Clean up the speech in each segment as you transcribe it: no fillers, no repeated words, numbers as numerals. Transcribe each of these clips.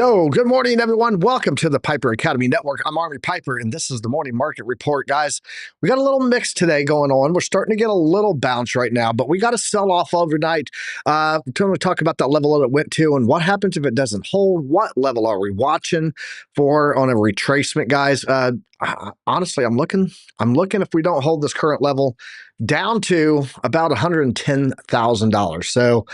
Yo, good morning, everyone. Welcome to the Piper Academy Network. I'm Army Piper, and this is the morning market report, guys. We got a little mix today going on. We're starting to get a little bounce right now, but we got to sell off overnight. We're going to talk about that level that it went to and what happens if it doesn't hold. What level are we watching for on a retracement, guys? Honestly, I'm looking if we don't hold this current level down to about $110,000. So,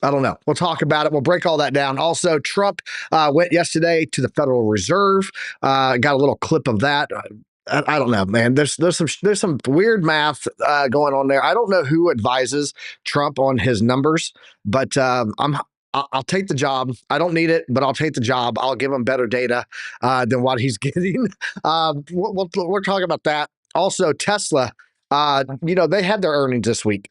I don't know. We'll talk about it. We'll break all that down. Also, Trump went yesterday to the Federal Reserve. Got a little clip of that. I don't know, man. There's some weird math going on there. I don't know who advises Trump on his numbers, but I'll take the job. I don't need it, but I'll take the job. I'll give him better data than what he's getting. We're talking about that. Also, Tesla. They had their earnings this week.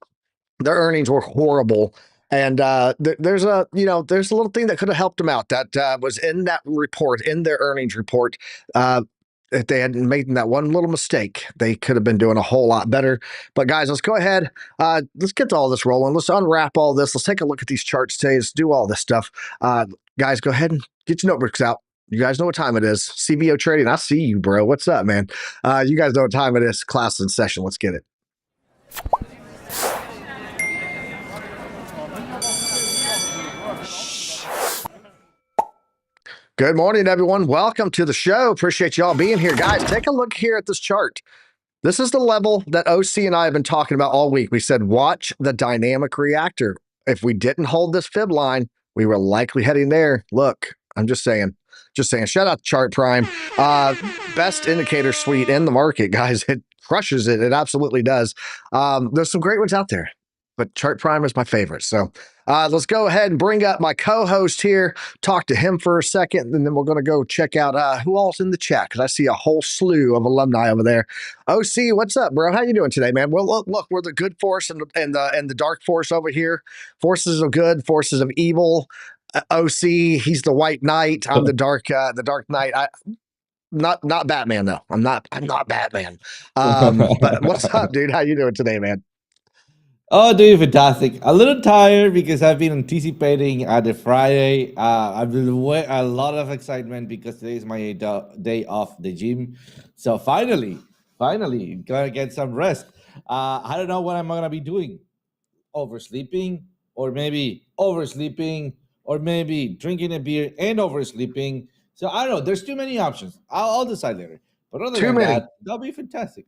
Their earnings were horrible. And there's a little thing that could have helped them out that was in that report, in their earnings report. If they hadn't made that one little mistake, they could have been doing a whole lot better. But guys, let's go ahead. Let's get all this rolling. Let's unwrap all this. Let's take a look at these charts today. Let's do all this stuff. Guys, go ahead and get your notebooks out. You guys know what time it is. CBO trading. I see you, bro. What's up, man? You guys know what time it is. Class in session. Let's get it. Good morning, everyone. Welcome to the show. Appreciate y'all being here. Guys, take a look here at this chart. This is the level that OC and I have been talking about all week. We said, watch the dynamic reactor. If we didn't hold this fib line, we were likely heading there. Look, I'm just saying. Shout out to Chart Prime. Best indicator suite in the market, guys. It crushes it. It absolutely does. There's some great ones out there, but Chart Prime is my favorite. So let's go ahead and bring up my co-host here, talk to him for a second, and then we're going to go check out who all's in the chat, because I see a whole slew of alumni over there. OC, what's up, bro? How you doing today, man? Well, look, we're the good force and the dark force over here. Forces of good, forces of evil. OC, he's the white knight. I'm the dark knight. Not Batman though. I'm not Batman. But what's up, dude? How you doing today, man? Oh, doing fantastic. A little tired because I've been anticipating the Friday. I've been a lot of excitement because today is my day off the gym. So finally, gonna get some rest. I don't know what I'm gonna be doing. Oversleeping, or maybe oversleeping, or maybe drinking a beer and oversleeping. So I don't know. There's too many options. I'll decide later. But other than that, that'll be fantastic.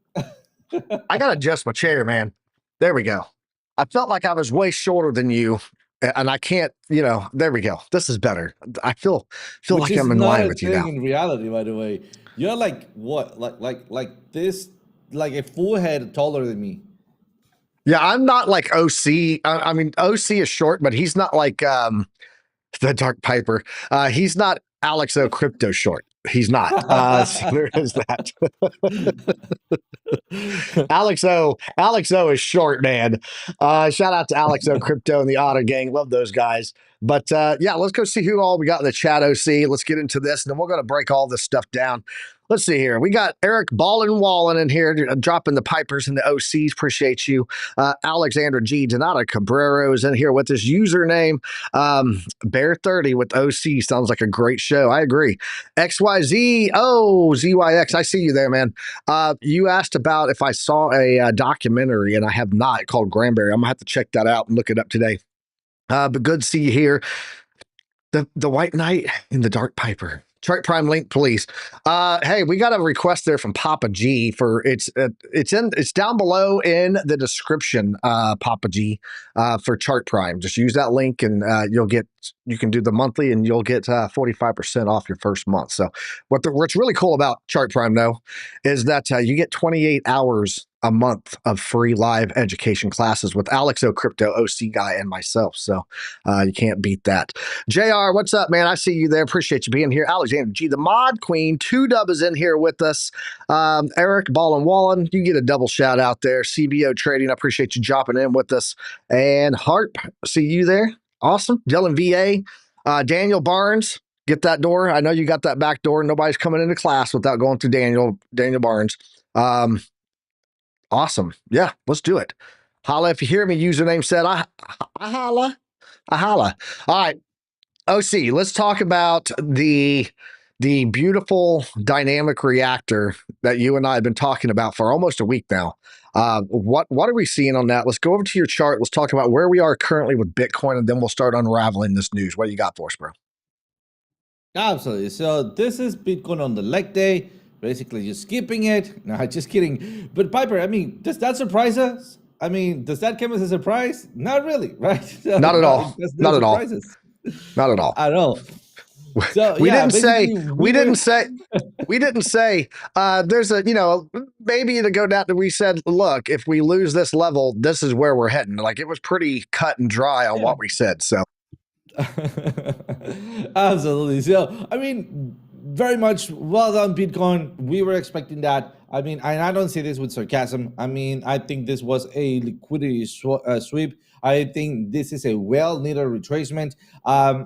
I gotta adjust my chair, man. There we go. I felt like I was way shorter than you, and I can't. There we go. This is better. I feel Which like I'm in line with you now. In reality, by the way, you're like what, like this, like a full head taller than me. Yeah, I'm not like OC. I mean, OC is short, but he's not like the Dark Piper. He's not Alex O Crypto short. He's not. So there is that. Alex O is short, man. Shout out to Alex O Crypto and the Otter Gang. Love those guys. But yeah, let's go see who all we got in the chat, OC. Let's get into this, and then we're going to break all this stuff down. Let's see here. We got Eric Ballin Wallen in here, dropping the Pipers and the OCs. Appreciate you. Alexander G. Donata Cabrero is in here with his username. Bear30 with OC sounds like a great show. I agree. XYZ. Oh, ZYX. I see you there, man. You asked about if I saw a documentary, and I have not, called Granberry. I'm going to have to check that out and look it up today. But good to see you here. The White Knight and the Dark Piper. Chart Prime link, please. Hey, we got a request there from Papa G for it's down below in the description, Papa G, for Chart Prime. Just use that link and you can do the monthly and you'll get 45% off your first month. So what's really cool about Chart Prime though is that you get 28 hours a month of free live education classes with Alex O Crypto, OC guy, and myself. So you can't beat that. JR, what's up, man? I see you there. Appreciate you being here. Alexander G, the Mod Queen, 2Dub is in here with us. Eric Ballin Wallen, you get a double shout out there. CBO Trading, I appreciate you dropping in with us. And Harp, see you there. Awesome. Dylan VA, Daniel Barnes, get that door. I know you got that back door. Nobody's coming into class without going through Daniel Barnes. Awesome. Yeah, let's do it. Holla if you hear me. Username said, I holla. All right. OC, let's talk about the beautiful dynamic reactor that you and I have been talking about for almost a week now. What are we seeing on that? Let's go over to your chart. Let's talk about where we are currently with Bitcoin, and then we'll start unraveling this news. What do you got for us, bro? Absolutely. So this is Bitcoin on the leg day, basically just skipping it. No, just kidding. But Piper, I mean, does that surprise us? I mean, does that come as a surprise? Not really, right? So Not at no, all. it does not Not at all. surprise us Not at all. at all. So We yeah, didn't say. basically we We were didn't say. We didn't say. There's a maybe to go down. We said, look, if we lose this level, this is where we're heading. Like it was pretty cut and dry on yeah. what we said. So Absolutely. So, I mean, very much well done, Bitcoin. We were expecting that. I mean, and I don't say this with sarcasm. I mean, I think this was a liquidity sweep. I think this is a well needed retracement.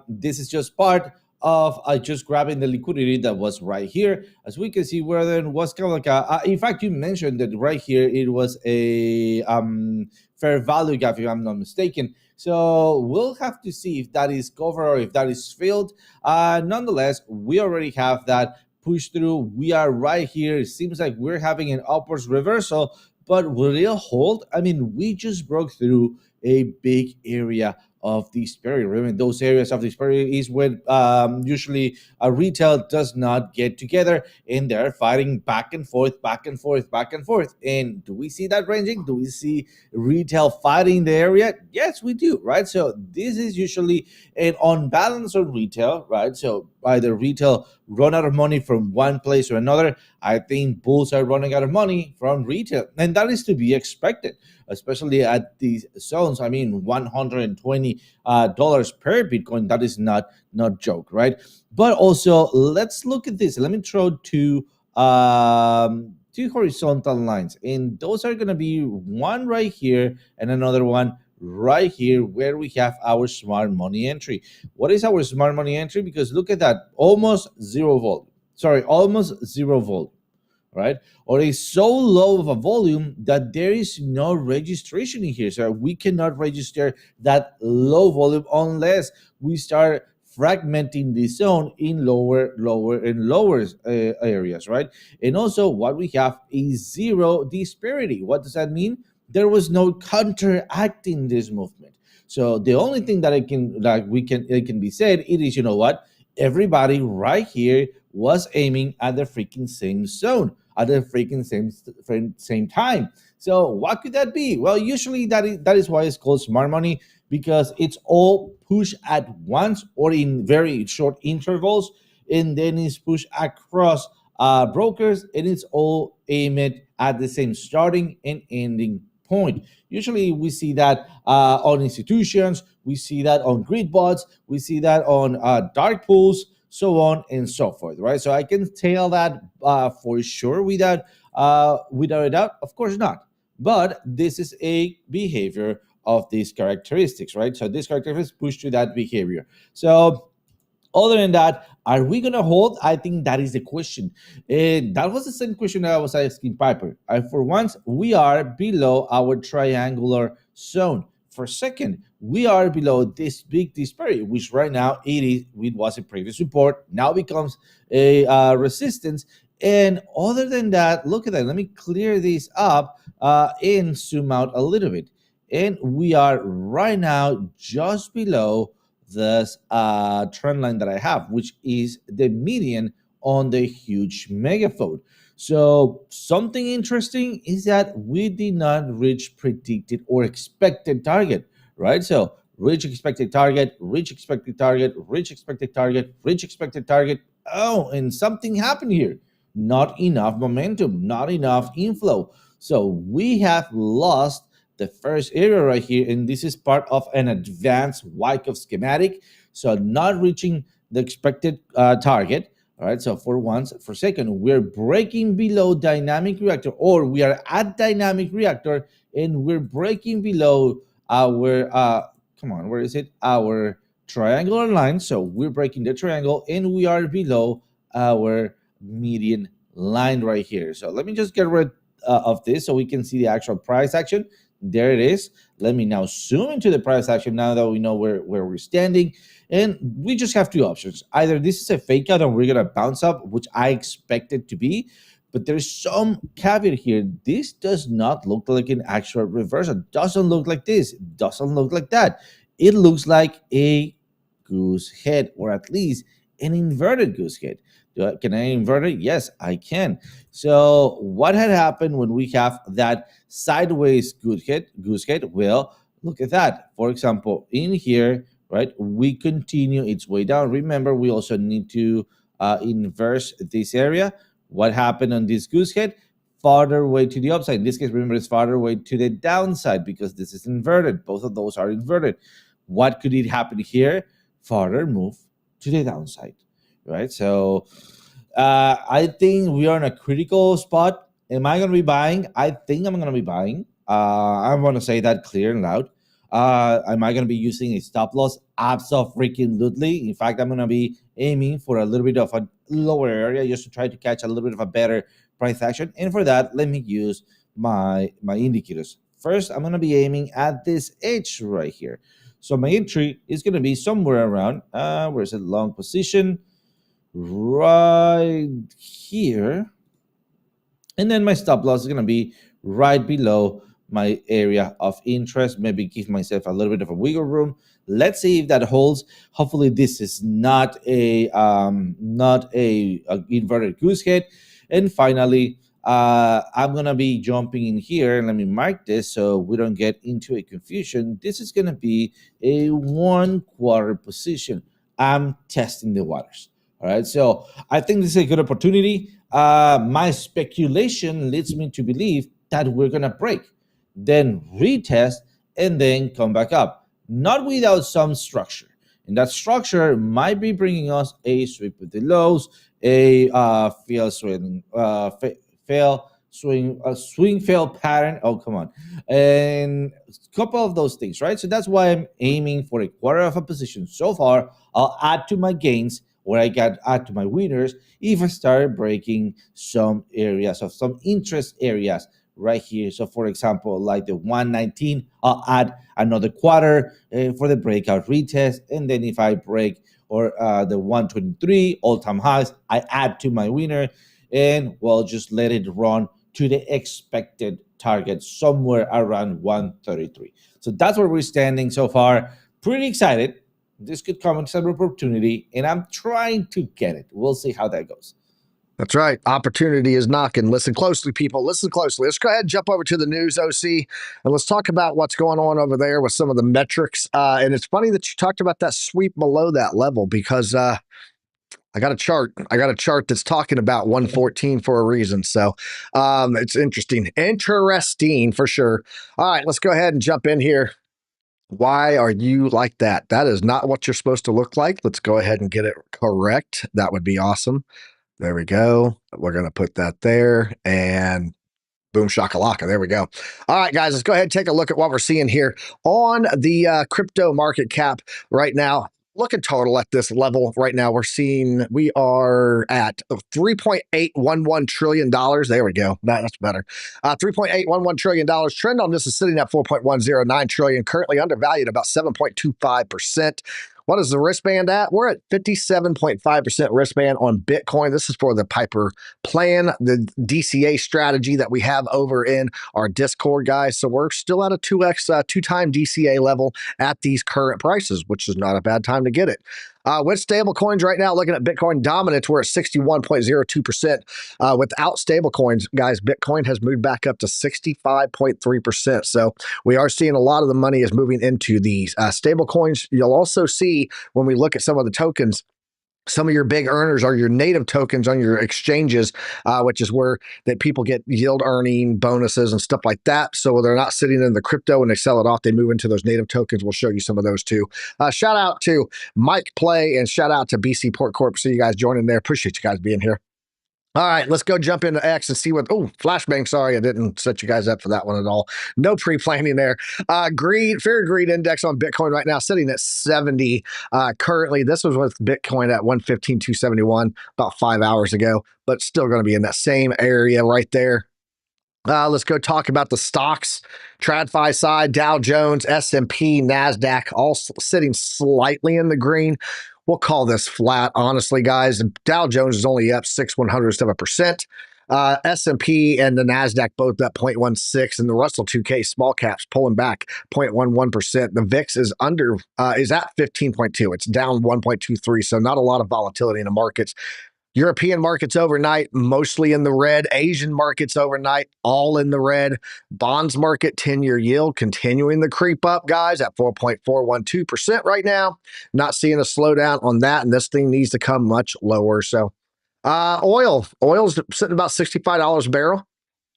This is just part of just grabbing the liquidity that was right here. As we can see, where then was kind of like in fact, you mentioned that right here it was a fair value gap, if I'm not mistaken. So we'll have to see if that is covered or if that is filled. Nonetheless, we already have that push through. We are right here. It seems like we're having an upwards reversal, but will it hold? I mean, we just broke through a big area of this period. Remember, those areas of this period is when usually a retail does not get together and they're fighting back and forth, back and forth, back and forth. And do we see that ranging? Do we see retail fighting the area? Yes, we do, right? So this is usually an unbalance on retail, right? So either retail run out of money from one place or another. I think bulls are running out of money from retail, and that is to be expected, especially at these zones. I mean, $120 per Bitcoin. That is not joke, right? But also, let's look at this. Let me throw two horizontal lines, and those are going to be one right here and another one right here where we have our smart money entry. What is our smart money entry? Because look at that, almost zero volume. Sorry, almost zero volume, right? Or is so low of a volume that there is no registration in here. So we cannot register that low volume unless we start fragmenting the zone in lower areas, right? And also what we have is zero disparity. What does that mean? There was no counteracting this movement. So the only thing that it can be said, it is, you know what, everybody right here was aiming at the freaking same zone at the freaking same time. So what could that be? Well, usually that is why it's called smart money, because it's all pushed at once or in very short intervals, and then it's pushed across brokers, and it's all aimed at the same starting and ending point. Usually, we see that on institutions, we see that on grid bots, we see that on dark pools, so on and so forth, right? So I can tell that for sure without a doubt. Of course not. But this is a behavior of these characteristics, right? So these characteristics push to that behavior. So other than that, are we going to hold? I think that is the question. And that was the same question that I was asking Piper. For once, we are below our triangular zone. For second, we are below this big disparity, which right now it was a previous support, now becomes a resistance. And other than that, look at that. Let me clear this up and zoom out a little bit. And we are right now just below this trend line that I have, which is the median on the huge megaphone. So something interesting is that we did not reach predicted or expected target, right? So reach expected target, reach expected target, reach expected target, reach expected target. Oh, and something happened here. Not enough momentum, not enough inflow. So we have lost the first area right here, and this is part of an advanced Wyckoff schematic. So not reaching the expected target. All right. So for once, for second, we're breaking below dynamic reactor, or we are at dynamic reactor, and we're breaking below our come on, where is it? Our triangular line. So we're breaking the triangle, and we are below our median line right here. So let me just get rid of this so we can see the actual price action. There it is. Let me now zoom into the price action now that we know where we're standing. And we just have two options. Either this is a fake out and we're going to bounce up, which I expect it to be. But there's some caveat here. This does not look like an actual reversal. Doesn't look like this. Doesn't look like that. It looks like a goose head, or at least an inverted goose head. Can I invert it? Yes, I can. So what had happened when we have that sideways goose head? Well, look at that. For example, in here, right, we continue its way down. Remember, we also need to inverse this area. What happened on this goose head? Farther way to the upside. In this case, remember, it's farther way to the downside because this is inverted. Both of those are inverted. What could it happen here? Farther move to the downside, right? So I think we are in a critical spot. Am I going to be buying? I think I'm going to be buying. I want to say that clear and loud. Am I going to be using a stop loss? Absolutely. In fact, I'm going to be aiming for a little bit of a lower area just to try to catch a little bit of a better price action. And for that, let me use my indicators. First, I'm going to be aiming at this edge right here. So my entry is going to be somewhere around, where's it, long position? Right here. And then my stop loss is going to be right below my area of interest. Maybe give myself a little bit of a wiggle room. Let's see if that holds. Hopefully this is not a inverted goose head. And finally, I'm going to be jumping in here, and let me mark this so we don't get into a confusion. This is going to be a 1/4 position. I'm testing the waters. All right, so I think this is a good opportunity. My speculation leads me to believe that we're gonna break, then retest, and then come back up, not without some structure. And that structure might be bringing us a sweep of the lows, a swing fail pattern. Oh, come on, and a couple of those things, right? So that's why I'm aiming for a 1/4 of a position. So far, I'll add to my gains, where I got add to my winners if I start breaking some areas of some interest areas right here. So for example, like the 119, I'll add another 1/4 for the breakout retest. And then if I break or the 123 all-time highs, I add to my winner, and we'll just let it run to the expected target somewhere around 133. So that's where we're standing so far. Pretty excited. This could come as an opportunity, and I'm trying to get it. We'll see how that goes. That's right. Opportunity is knocking. Listen closely, people. Listen closely. Let's go ahead and jump over to the news, OC, and let's talk about what's going on over there with some of the metrics. And it's funny that you talked about that sweep below that level because I got a chart. I got a chart that's talking about 114 for a reason. So it's interesting. Interesting for sure. All right, let's go ahead and jump in here. Why are you like that? That is not what you're supposed to look like. Let's go ahead and get it correct. That would be awesome. There we go. We're going to put that there and boom shakalaka. There we go. All right, guys, let's go ahead and take a look at what we're seeing here on the crypto market cap right now. Looking total at this level right now, we are at $3.811 trillion. There we go. That's better. $3.811 trillion. Trend on this is sitting at 4.109 trillion, currently undervalued about 7.25%. What is the wristband at? We're at 57.5% wristband on Bitcoin. This is for the Piper plan, the DCA strategy that we have over in our Discord, guys. So we're still at a 2x, two-time DCA level at these current prices, which is not a bad time to get it. With stable coins right now, looking at Bitcoin dominance, we're at 61.02%. Without stable coins, guys, Bitcoin has moved back up to 65.3%. So we are seeing a lot of the money is moving into these stable coins. You'll also see when we look at some of the tokens, some of your big earners are your native tokens on your exchanges, which is where that people get yield earning bonuses and stuff like that. So they're not sitting in the crypto and they sell it off. They move into those native tokens. We'll show you some of those too. Shout out to Mike Play and shout out to BC Port Corp. See you guys joining there. Appreciate you guys being here. All right, let's go jump into X and see what. Oh, flashbang. Sorry, I didn't set you guys up for that one at all. No pre-planning there. Fear and greed index on Bitcoin right now sitting at 70. Currently, this was with Bitcoin at 115,271 about 5 hours ago, but still going to be in that same area right there. Let's go talk about the stocks. TradFi side, Dow Jones, S&P, NASDAQ, all sitting slightly in the green. We'll call this flat, honestly, guys. Dow Jones is only up 0.06%. S&P and the NASDAQ both up 0.16, and the Russell 2K small caps pulling back 0.11%. The VIX is is at 15.2. It's down 1.23, so not a lot of volatility in the markets. European markets overnight, mostly in the red. Asian markets overnight, all in the red. Bonds market 10-year yield continuing to creep up, guys, at 4.412% right now. Not seeing a slowdown on that, and this thing needs to come much lower. So, oil's sitting about $65 a barrel.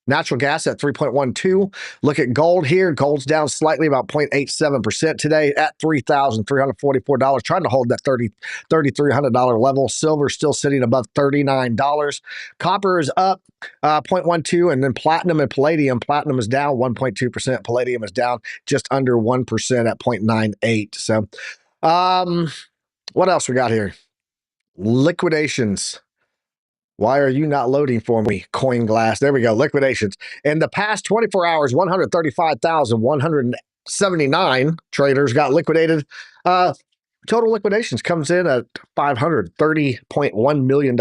Natural gas at 3.12. Look at gold here. Gold's down slightly, about 0.87% today at $3,344. Trying to hold that $3,300 level. Silver still sitting above $39. Copper is up 0.12. And then platinum and palladium. Platinum is down 1.2%. Palladium is down just under 1% at 0.98. So, what else we got here? Liquidations. Why are you not loading for me, Coin Glass? There we go. Liquidations. In the past 24 hours, 135,179 traders got liquidated. Total liquidations comes in at $530.1 million.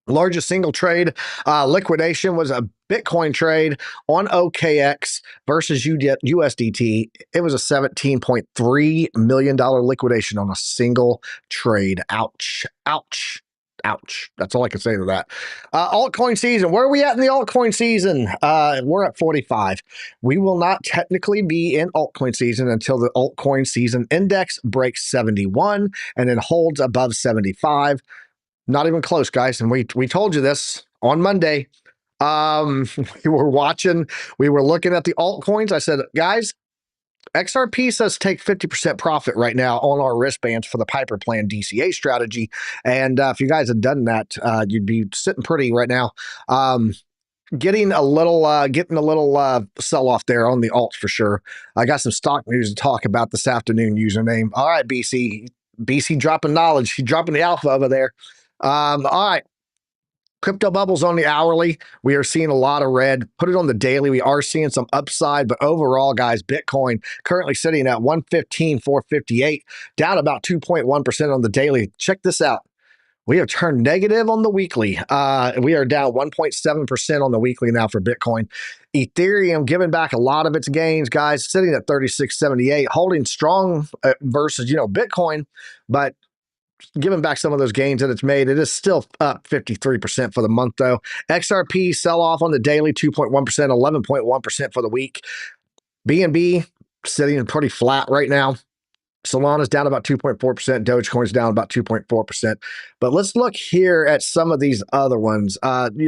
Largest single trade liquidation was a Bitcoin trade on OKX versus USDT. It was a $17.3 million liquidation on a single trade. Ouch. Ouch. Ouch. That's all I can say to that. Altcoin season. Where are we at in the altcoin season? We're at 45. We will not technically be in altcoin season until the altcoin season index breaks 71 and then holds above 75. Not even close, guys. And we told you this on Monday. We were looking at the altcoins. I said, guys, XRP says take 50% profit right now on our wristbands for the Piper Plan DCA strategy. And if you guys had done that, you'd be sitting pretty right now. Getting a little sell off there on the alts for sure. I got some stock news to talk about this afternoon. Username. All right, BC dropping knowledge. He's dropping the alpha over there. All right. Crypto bubbles on the hourly. We are seeing a lot of red. Put it on the daily. We are seeing some upside, but overall, guys, Bitcoin currently sitting at 115,458, down about 2.1% on the daily. Check this out. We have turned negative on the weekly. We are down 1.7% on the weekly now for Bitcoin. Ethereum giving back a lot of its gains, guys, sitting at 3678, holding strong versus, Bitcoin, but giving back some of those gains that it's made. It is still up 53% for the month, though. XRP sell off on the daily, 2.1%, 11.1% for the week. BNB sitting pretty flat right now. Solana's down about 2.4%. Dogecoin's down about 2.4%. But let's look here at some of these other ones.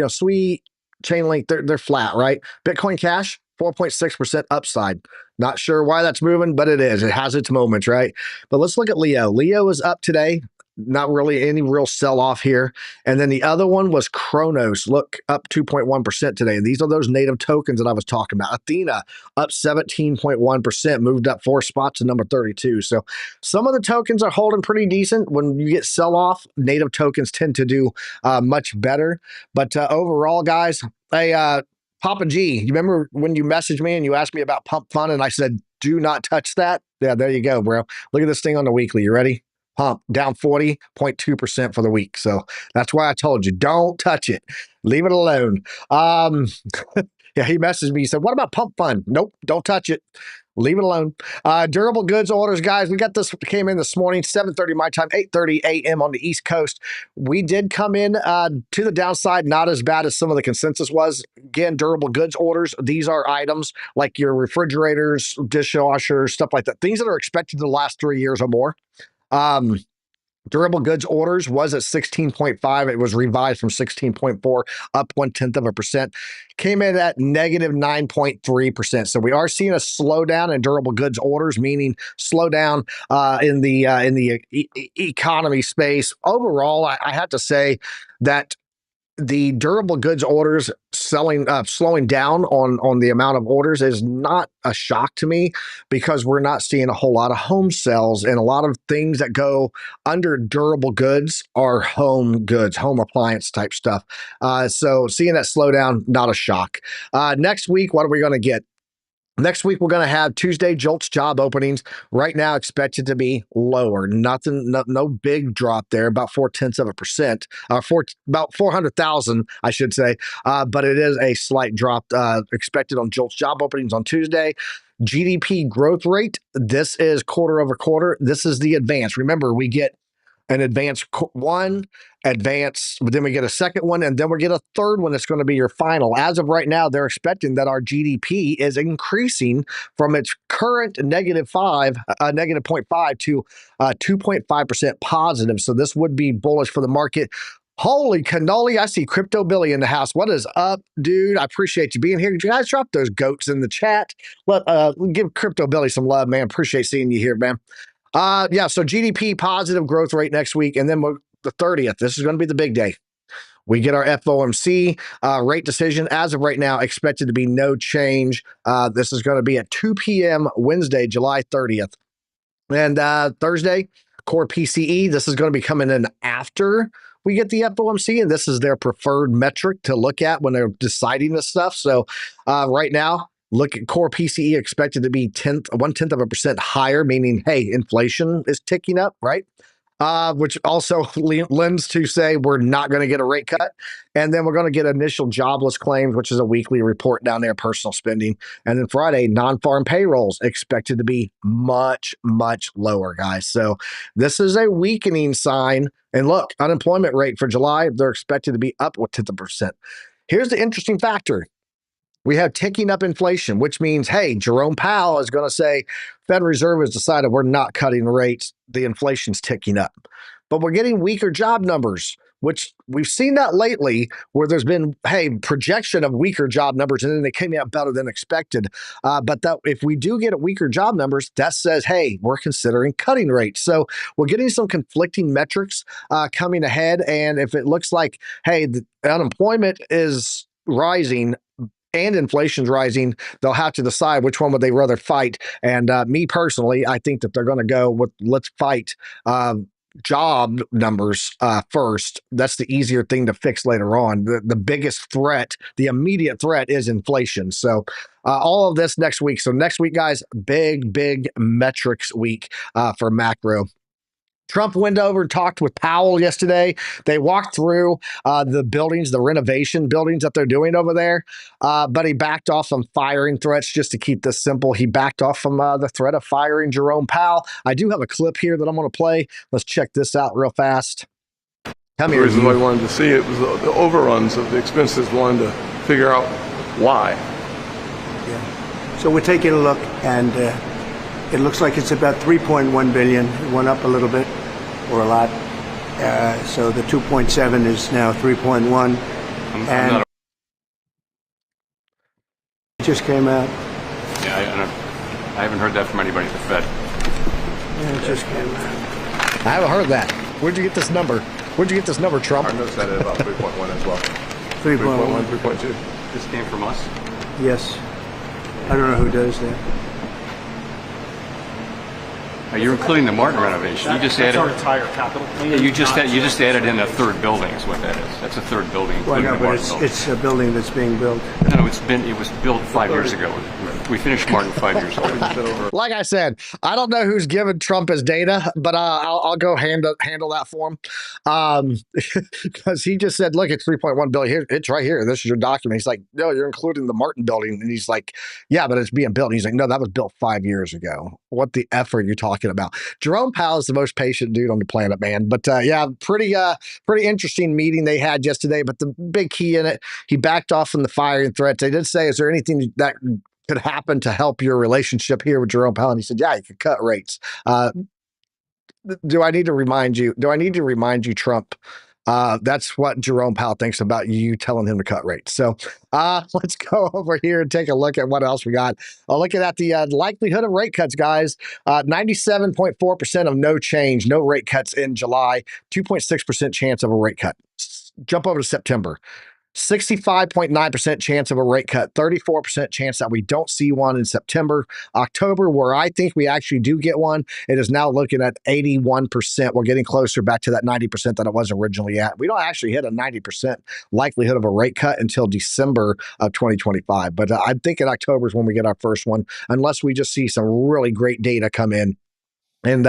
Sweet, Chainlink, they're flat, right? Bitcoin Cash, 4.6% upside. Not sure why that's moving, but it is. It has its moments, right? But let's look at Leo. Leo is up today. Not really any real sell-off here. And then the other one was Kronos. Look, up 2.1% today. These are those native tokens that I was talking about. Athena, up 17.1%, moved up 4 spots to number 32. So some of the tokens are holding pretty decent. When you get sell-off, native tokens tend to do much better. But overall, guys, hey, Papa G, you remember when you messaged me and you asked me about Pump Fund and I said, do not touch that? Yeah, there you go, bro. Look at this thing on the weekly. You ready? Pump down 40.2% for the week. So that's why I told you, don't touch it. Leave it alone. Yeah, he messaged me. He said, what about Pump Fund? Nope, don't touch it. Leave it alone. Durable goods orders, guys. We got this, came in this morning, 7:30 my time, 8:30 a.m. on the East Coast. We did come in to the downside, not as bad as some of the consensus was. Again, durable goods orders. These are items like your refrigerators, dishwashers, stuff like that. Things that are expected to last 3 years or more. Durable goods orders was at 16.5. It was revised from 16.4, up 0.1%. Came in at negative 9.3%. So we are seeing a slowdown in durable goods orders, meaning slowdown in the economy space. Overall, I have to say that the durable goods orders slowing down on the amount of orders is not a shock to me, because we're not seeing a whole lot of home sales, and a lot of things that go under durable goods are home goods, home appliance type stuff. So seeing that slow down, not a shock. Next week, what are we going to get? Next week, we're going to have Tuesday JOLTS job openings. Right now, expected to be lower. Nothing, no big drop there. About 0.4%, about 400,000, I should say. But it is a slight drop expected on JOLTS job openings on Tuesday. GDP growth rate. This is quarter over quarter. This is the advance. Remember, we get an advanced one, advance, but then we get a second one, and then we get a third one that's going to be your final. As of right now, they're expecting that our GDP is increasing from its current negative 0.5 to 2.5% positive. So this would be bullish for the market. Holy cannoli, I see Crypto Billy in the house. What is up, dude? I appreciate you being here. You guys drop those goats in the chat. Give Crypto Billy some love, man. Appreciate seeing you here, man. Yeah, so GDP positive growth rate next week, and then the 30th. This is going to be the big day. We get our FOMC rate decision. As of right now, expected to be no change. This is going to be at 2 p.m. Wednesday, July 30th. And Thursday, core PCE. This is going to be coming in after we get the FOMC, and this is their preferred metric to look at when they're deciding this stuff. So right now, look at core PCE expected to be 0.1% higher, meaning, hey, inflation is ticking up, right? Which also lends to say we're not going to get a rate cut. And then we're going to get initial jobless claims, which is a weekly report down there, personal spending. And then Friday, non-farm payrolls expected to be much, much lower, guys. So this is a weakening sign. And look, unemployment rate for July, they're expected to be up 0.1%. Here's the interesting factor. We have ticking up inflation, which means, hey, Jerome Powell is going to say, Federal Reserve has decided we're not cutting rates. The inflation's ticking up. But we're getting weaker job numbers, which we've seen that lately, where there's been, hey, projection of weaker job numbers, and then they came out better than expected. But that if we do get weaker job numbers, that says, hey, we're considering cutting rates. So we're getting some conflicting metrics coming ahead. And if it looks like, hey, the unemployment is rising and inflation's rising, they'll have to decide which one would they rather fight. And me personally, I think that they're going to go with let's fight job numbers first. That's the easier thing to fix later on. The biggest threat, the immediate threat, is inflation. So all of this next week. So next week, guys, big metrics week for macro. Trump went over and talked with Powell yesterday. They walked through the buildings, the renovation buildings that they're doing over there. But he backed off some firing threats. Just to keep this simple, he backed off from the threat of firing Jerome Powell. I do have a clip here that I'm going to play. Let's check this out real fast. Come here. The reason why I wanted to see it was the overruns of the expenses, wanted to figure out why. Yeah. So we're taking a look, and it looks like it's about 3.1 billion. It went up a little bit, or a lot. So the 2.7 is now 3.1. And it just came out. Yeah, I haven't heard that from anybody at the Fed. Yeah, it just came out. I haven't heard that. Where'd you get this number? Where'd you get this number, Trump? I noticed that at about 3.1 as well. 3.1, 3.2. This came from us? Yes. I don't know who does that. You're including the Martin renovation. You just added our entire capital plan. Yeah, you just added in a third building is what that is. That's a third building, Well, including no, the but Martin building. it's a building that's being built. No, it was built 5 years ago. We finished Martin 5 years ago. Like I said, I don't know who's giving Trump his data, but I'll go handle that for him. Because he just said, look, it's 3.1 billion here. It's right here. This is your document. He's like, no, you're including the Martin building. And he's like, yeah, but it's being built. And he's like, no, that was built 5 years ago. What the F are you talking about? Jerome Powell is the most patient dude on the planet, man. But yeah, pretty interesting meeting they had yesterday. But the big key in it, he backed off from the firing threats. They did say, is there anything that could happen to help your relationship here with Jerome Powell? And he said, yeah, you could cut rates. Do I need to remind you, Trump, That's what Jerome Powell thinks about you telling him to cut rates. So let's go over here and take a look at what else we got. Looking at the likelihood of rate cuts, guys. 97.4% of no change, no rate cuts in July, 2.6% chance of a rate cut. Jump over to September. 65.9% chance of a rate cut, 34% chance that we don't see one in September. October, where I think we actually do get one, it is now looking at 81%. We're getting closer back to that 90% that it was originally at. We don't actually hit a 90% likelihood of a rate cut until December of 2025. But I'm thinking October is when we get our first one, unless we just see some really great data come in and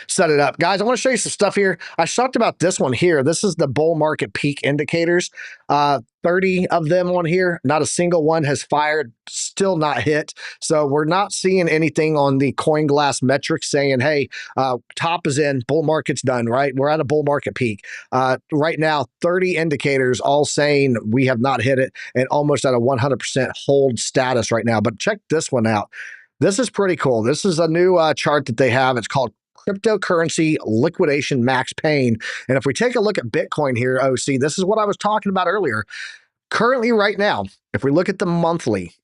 set it up. Guys, I want to show you some stuff here. I talked about this one here. This is the bull market peak indicators. 30 of them on here. Not a single one has fired, still not hit. So we're not seeing anything on the coin glass metrics saying, hey, top is in, bull market's done, right? We're at a bull market peak. Right now, 30 indicators all saying we have not hit it and almost at a 100% hold status right now. But check this one out. This is pretty cool. This is a new chart that they have. It's called Cryptocurrency Liquidation Max Pain. And if we take a look at Bitcoin here, OC, this is what I was talking about earlier. Currently, right now, if we look at the monthly,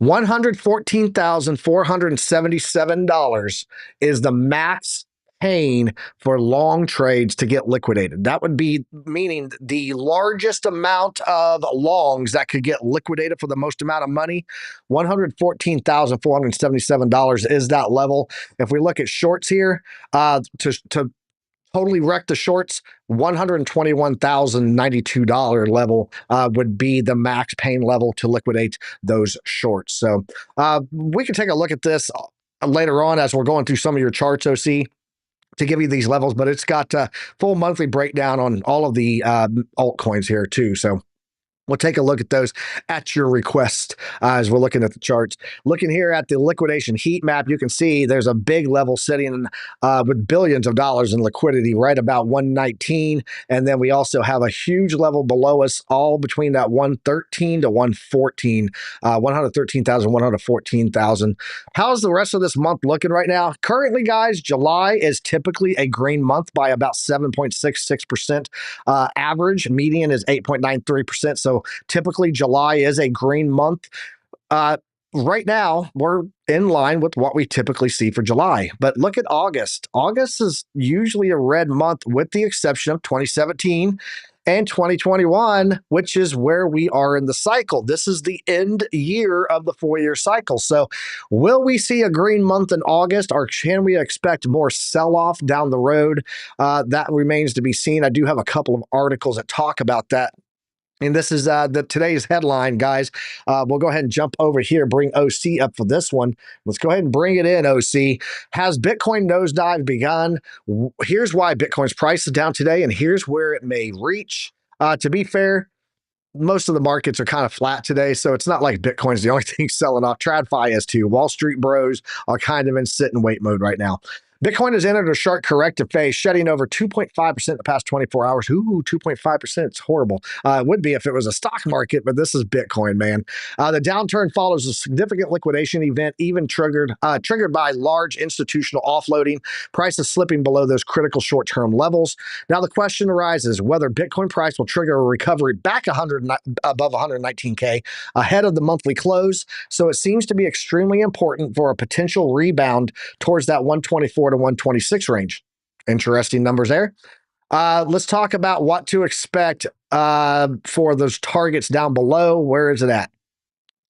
$114,477 is the max pain for long trades to get liquidated. That would be meaning the largest amount of longs that could get liquidated for the most amount of money. $114,477 is that level. If we look at shorts here, to totally wreck the shorts, $121,092 level would be the max pain level to liquidate those shorts. So we can take a look at this later on as we're going through some of your charts, OC, to give you these levels, but it's got a full monthly breakdown on all of the altcoins here too. So we'll take a look at those at your request as we're looking at the charts. Looking here at the liquidation heat map, you can see there's a big level sitting with billions of dollars in liquidity right about 119. And then we also have a huge level below us, all between that 113 to 114, 113,000, 114,000. How's the rest of this month looking right now? Currently, guys, July is typically a green month by about 7.66%. Average median is 8.93%. So typically July is a green month. Right now, we're in line with what we typically see for July. But look at August. August is usually a red month with the exception of 2017 and 2021, which is where we are in the cycle. This is the end year of the 4-year cycle. So will we see a green month in August, or can we expect more sell-off down the road? That remains to be seen. I do have a couple of articles that talk about that. And this is today's headline, guys. We'll go ahead and jump over here, bring OC up for this one. Let's go ahead and bring it in, OC. Has Bitcoin nosedive begun? Here's why Bitcoin's price is down today, and here's where it may reach. To be fair, most of the markets are kind of flat today, so it's not like Bitcoin's the only thing selling off. TradFi is too. Wall Street bros are kind of in sit and wait mode right now. Bitcoin has entered a sharp corrective phase, shedding over 2.5% in the past 24 hours. Ooh, 2.5%. It's horrible. It would be if it was a stock market, but this is Bitcoin, man. The downturn follows a significant liquidation event, even triggered by large institutional offloading. Prices slipping below those critical short-term levels. Now, the question arises whether Bitcoin price will trigger a recovery back above 119K ahead of the monthly close. So it seems to be extremely important for a potential rebound towards that 124 to 126 range. Interesting numbers there. Let's talk about what to expect for those targets down below. Where is it at?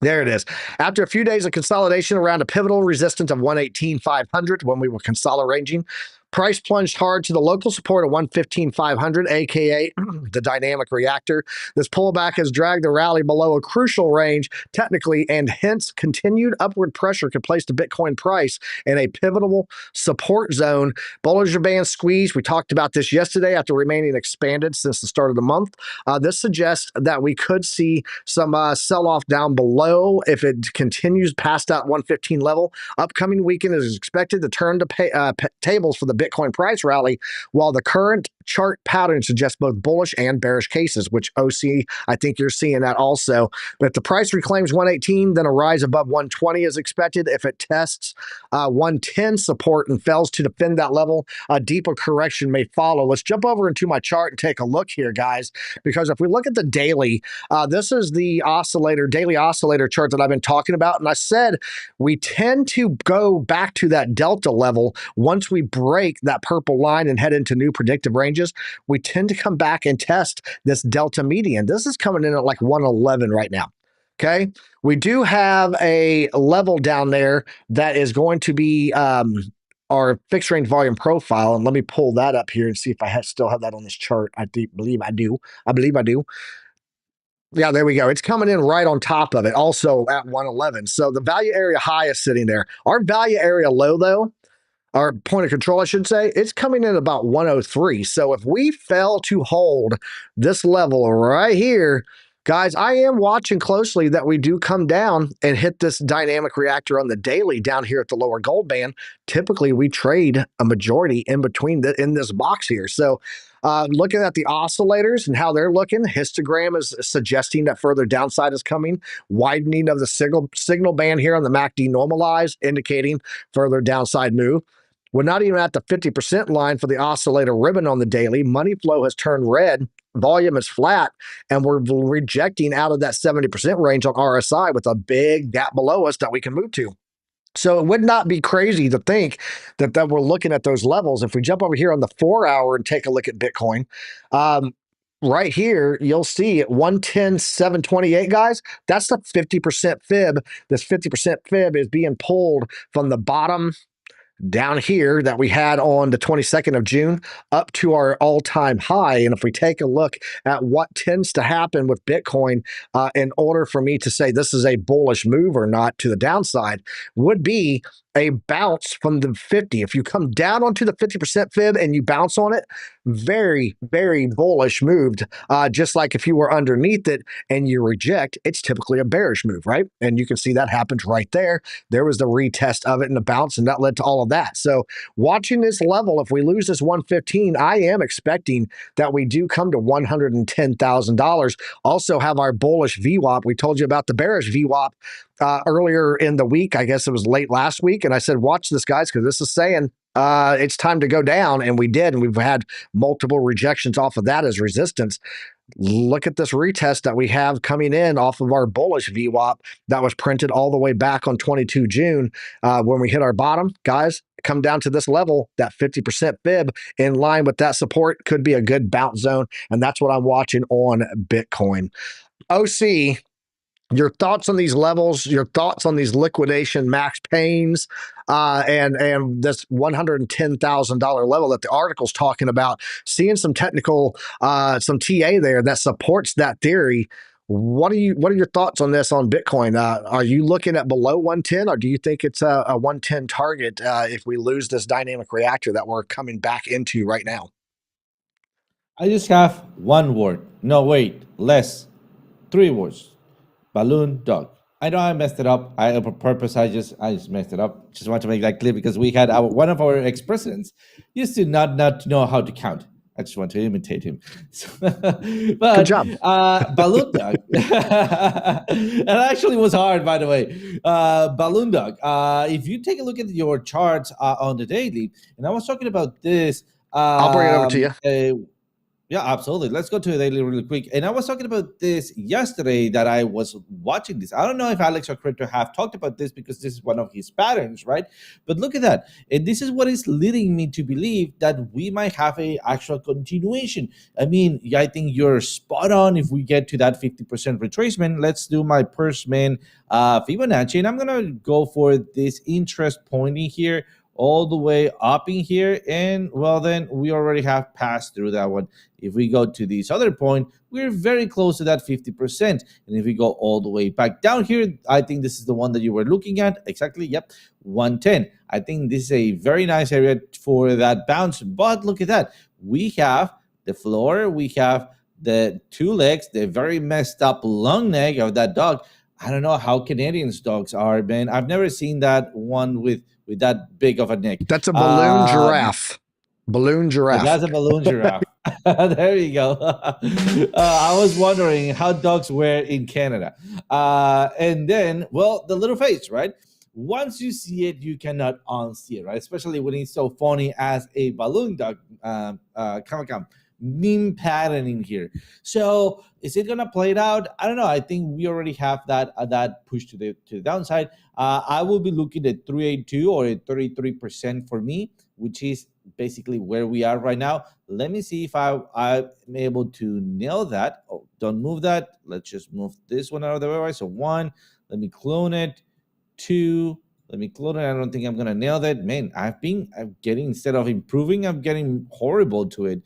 There it is. After a few days of consolidation around a pivotal resistance of 118,500 when we were consolidating, price plunged hard to the local support of 115,500, aka the dynamic reactor. This pullback has dragged the rally below a crucial range technically, and hence continued upward pressure could place the Bitcoin price in a pivotal support zone. Bollinger Band squeeze. We talked about this yesterday after remaining expanded since the start of the month. This suggests that we could see some sell-off down below if it continues past that 115 level. Upcoming weekend is expected to turn to tables for the Bitcoin price rally, while the current chart pattern suggests both bullish and bearish cases, which OC, I think you're seeing that also. But if the price reclaims 118, then a rise above 120 is expected. If it tests 110 support and fails to defend that level, a deeper correction may follow. Let's jump over into my chart and take a look here, guys, because if we look at the daily, this is the daily oscillator chart that I've been talking about. And I said we tend to go back to that delta level once we break that purple line and head into new predictive ranges. We tend to come back and test this delta median. This is coming in at like 111 right now. Okay, we do have a level down there that is going to be our fixed range volume profile. And let me pull that up here and see if I still have that on this chart. I believe I do. I believe I do. Yeah, there we go. It's coming in right on top of it, also at 111. So the value area high is sitting there. Our value area low, though, our point of control, I should say, it's coming in about 103. So if we fail to hold this level right here, guys, I am watching closely that we do come down and hit this dynamic reactor on the daily down here at the lower gold band. Typically, we trade a majority in between in this box here. So looking at the oscillators and how they're looking, histogram is suggesting that further downside is coming. Widening of the signal band here on the MACD normalized, indicating further downside move. We're not even at the 50% line for the oscillator ribbon on the daily. Money flow has turned red. Volume is flat, and we're rejecting out of that 70% range on RSI with a big gap below us that we can move to. So it would not be crazy to think that we're looking at those levels. If we jump over here on the 4-hour and take a look at Bitcoin, right here, you'll see at 110,728, guys, that's the 50% fib. This 50% fib is being pulled from the bottom down here that we had on the 22nd of June up to our all-time high. And if we take a look at what tends to happen with Bitcoin in order for me to say this is a bullish move or not to the downside, would be a bounce from the 50. If you come down onto the 50% fib and you bounce on it, very, very bullish moved. Just like if you were underneath it and you reject, it's typically a bearish move, right? And you can see that happens right there. There was the retest of it and the bounce, and that led to all of that. So watching this level, if we lose this 115, I am expecting that we do come to $110,000. Also have our bullish VWAP. We told you about the bearish VWAP earlier in the week. I guess it was late last week. And I said, watch this, guys, because this is saying it's time to go down. And we did. And we've had multiple rejections off of that as resistance. Look at this retest that we have coming in off of our bullish VWAP that was printed all the way back on 22 June when we hit our bottom. Guys, come down to this level, that 50% fib in line with that support could be a good bounce zone. And that's what I'm watching on Bitcoin. OC, your thoughts on these levels, your thoughts on these liquidation max pains, and this $110,000 level that the article's talking about, seeing some technical, some TA there that supports that theory. What are your thoughts on this on Bitcoin? Are you looking at below 110, or do you think it's a 110 target if we lose this dynamic reactor that we're coming back into right now? I just have one word. No, wait, less. 3 words. Balloon dog. I know I messed it up. On purpose, I just messed it up. Just want to make that clear because we had one of our ex-presidents used to not know how to count. I just want to imitate him. So, but good job. Balloon dog. It actually was hard, by the way. Balloon dog. If you take a look at your charts on the daily, and I was talking about this. I'll bring it over to you. Yeah, absolutely. Let's go to the daily really quick. And I was talking about this yesterday that I was watching this. I don't know if Alex or Crypto have talked about this because this is one of his patterns, right? But look at that. And this is what is leading me to believe that we might have a actual continuation. I mean, I think you're spot on. If we get to that 50% retracement, let's do my Persimmon Fibonacci. And I'm going to go for this interest pointing here all the way up in here, and well, then we already have passed through that one. If we go to this other point, we're very close to that 50%. And if we go all the way back down here, I think this is the one that you were looking at. Exactly, yep, 110. I think this is a very nice area for that bounce, but look at that. We have the floor, we have the 2 legs, the very messed up long neck of that dog. I don't know how Canadians' dogs are, man. I've never seen that one with that big of a neck. That's a balloon giraffe. Balloon So giraffe. that's a balloon giraffe. There you go. I was wondering how dogs were in Canada. And then, well, the little face, right? Once you see it, you cannot unsee it, right? Especially when it's so funny as a balloon dog. Come. Meme pattern in here. So is it gonna play it out? I don't know. I think we already have that push to the downside. I will be looking at 382 or at 33% for me, which is basically where we are right now. Let me see if I'm able to nail that. Oh, don't move that. Let's just move this one out of the way. Right? So 1, let me clone it. 2, let me clone it. I don't think I'm gonna nail that. Man, I'm getting, instead of improving, I'm getting horrible to it.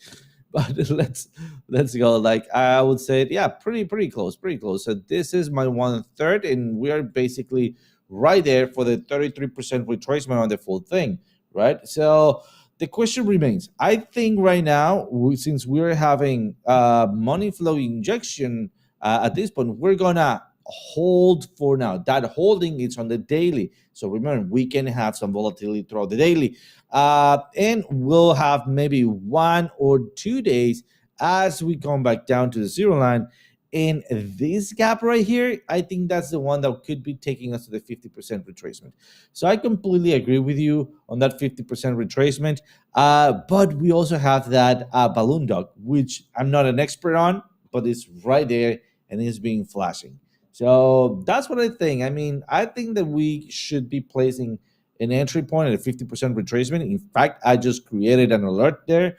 But let's go. Like I would say, yeah, pretty close. So this is my 1/3, and we are basically right there for the 33% retracement on the full thing, right? So the question remains. I think right now, since we're having money flow injection at this point, we're gonna hold for now. That holding is on the daily. So remember, we can have some volatility throughout the daily. And we'll have maybe 1 or 2 days as we come back down to the zero line. In this gap right here, I think that's the one that could be taking us to the 50% retracement. So I completely agree with you on that 50% retracement. But we also have that balloon dog, which I'm not an expert on, but it's right there and it's being flashing. So that's what I think. I mean, I think that we should be placing an entry point at a 50% retracement. In fact, I just created an alert there